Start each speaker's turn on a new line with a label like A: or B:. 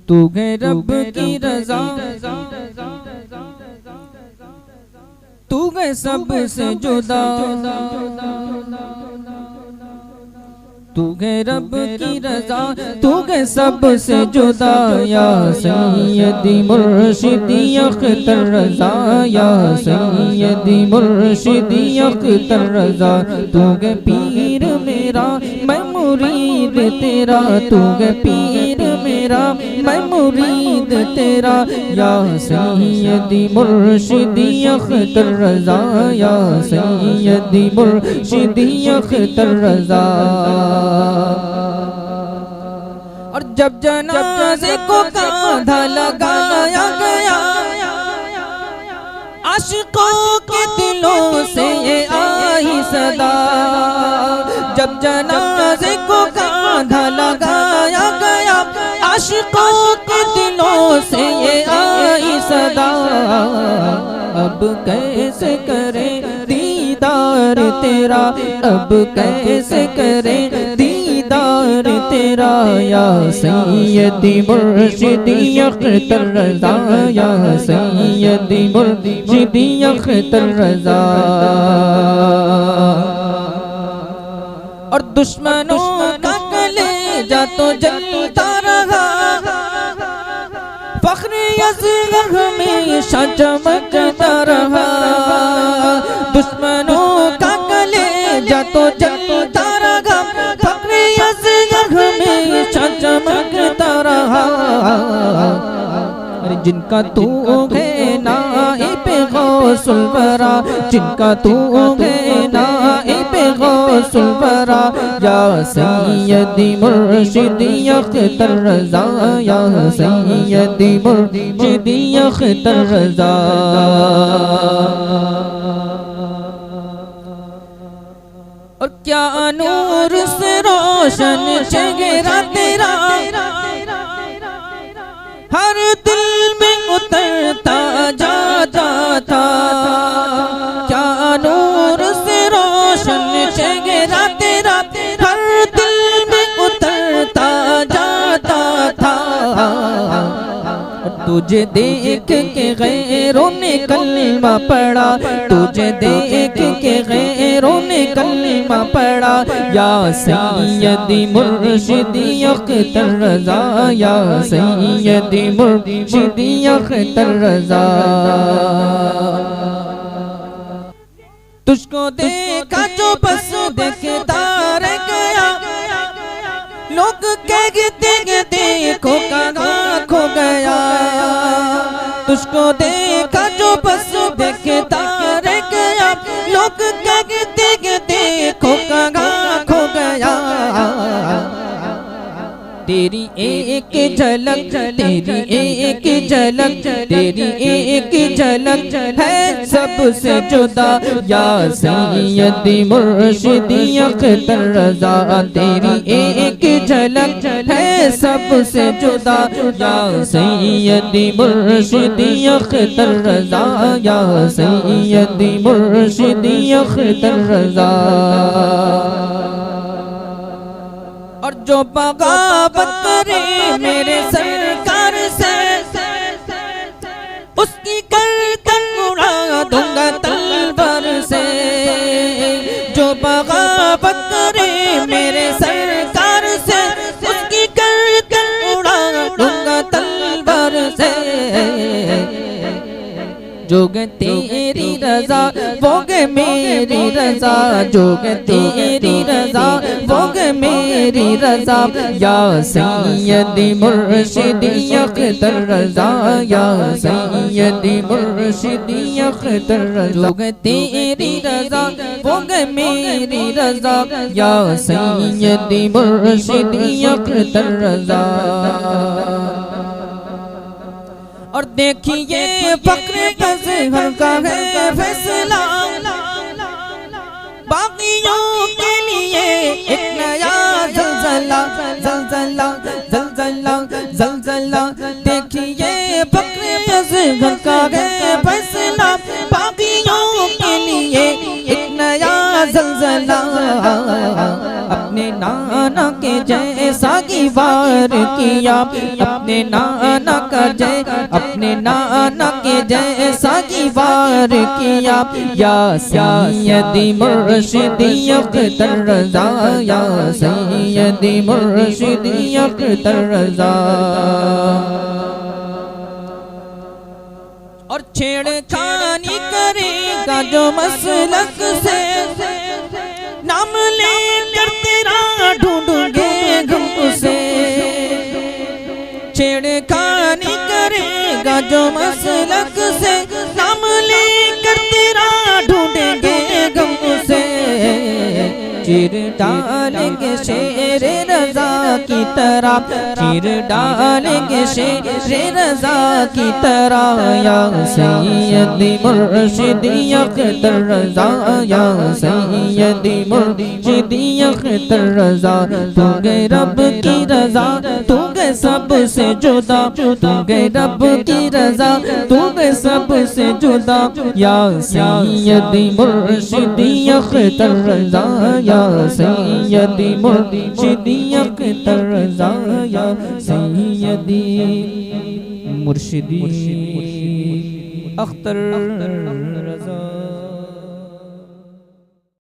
A: तू है रब की रज़ा, तू है सबसे जुदा, तू है रब की रज़ा, तू है सबसे जुदा। या सैयदी मुर्शिदी अख्तर रज़ा, या सैयदी मुर्शिदी अख्तर रज़ा। तू है पीर मेरा मैं मुरीद तेरा, तू है पीर मेरा मैं मुरीद तेरा। या सैयदी मुर्शिदी अख्तर रज़ा, या सैयदी मुर्शिदी अख्तर रज़ा। और जब जनाज़े को कांधा लगाया गया, आशिकों के दिलों से ये आई सदा। जब जनाज़े को कांधा लगाया गया, आशिकों के दिलों से ये आई सदा। अब कैसे करें दीदार तेरा, अब कैसे करें दीदार तेरा। या सैयदी मुर्शिदी अख्तर रज़ा, या सैयदी मुर्शिदी अख्तर रज़ा। और दुश्मनों का कलेजा तो जलता रहा, फ़ख्र असग़र हमेशा चमकता रहा। दुश्मनों का कलेजा तो जलता रहा, फ़ख्र असग़र हमेशा चमकता रहा। जिनका तू है नाइब गौसुल वरा, जिनका तू है नाइब गौसुल वरा। या सैयदी मुर्शिदी अख्तर रज़ा, या सैयदी मुर्शिदी अख्तर रज़ा। और क्या नूर से रोशन चेहरा तेरा, हर दिल में उतरता जाता था। क्या नूर से रोशन चेहरा तेरा, हर दिल में उतरता जाता था। तुझे देख के गैरों ने कलमा पढ़ा, तुझे देख के गैरों ने कलमा पढ़ा। या सैयदी मुर्शिदी अख्तर रज़ा, या सैयदी मुर्शिदी अख्तर रज़ा। तुझको देखा जो बस देखता रह गया, लोग कहते देखो कहाँ खो गया। तुझको देखा जो बस देखता रह गया, लोग कहते देखो कहाँ खो गया। तेरी एक झलक, तेरी एक झलक, तेरी एक झलक है सबसे जुदा। या सैयदी मुर्शिदी अख्तर रज़ा, तेरी एक झलक है सबसे जुदा। या सैयदी मुर्शिदी अख्तर रज़ा, या सैयदी मुर्शिदी अख्तर रज़ा। और जो बगावत करे मेरे सरकार से, उसकी गर्दन उड़ा दूंगा तलवार से। जो बगावत करे मेरे सरकार से, उसकी गर्दन उड़ा दूंगा तलवार से। जोग तेरी रज़ा भोग मेरी रज़ा, जोग तेरी रज़ा भोग मेरी रज़ा। या सैयदी मुर्शिदी अख्तर रज़ा, या सैयदी मुर्शिदी अख्तर रज़ा। जोग तेरी रज़ा भोग मेरी रज़ा, या सैयदी मुर्शिदी अख्तर रज़ा। और देखिए फ़ख्र अज़हर का है फैसला, बागियों के लिए एक नया ज़लज़ला, ज़लज़ला, ज़लज़ला, ज़लज़ला। देखिए फ़ख्र अज़हर का है फैसला, बागियों के लिए एक नया ज़लज़ला। अपने नाना के जैसा सागीवार किया, अपने नाना का जय, अपने नाना के जय सागीवार किया। या सैयदी मुर्शिदी अख्तर रज़ा, या सैयदी मुर्शिदी अख्तर रज़ा। और छेड़खानी करेगा जो मसलक से, नाम लेकर तेरा ढूंढूंगे गम उसे। छेड़खानी करेगा जो मसलक से, नाम लेकर तेरा ढूंढेंगे गम उसे। चीर डालेंगे शेर रज़ा की तरह, चीर डालेंगे शेर रज़ा की तरह। या सैयदी मुर्शिदी अख्तर रज़ा, या सैयदी मुर्शिदी अख्तर रज़ा। तू गए रब की रज़ा, तू गए सबसे जुदा, तू गए रब की रज़ा, तू गए सबसे जुदा। या सैयदी मुर्शिदी अख्तर रज़ा, या सैयदी मुर्शिदी अख्तर रज़ा, या सैयदी मुर्शिदी अख्तर रज़ा।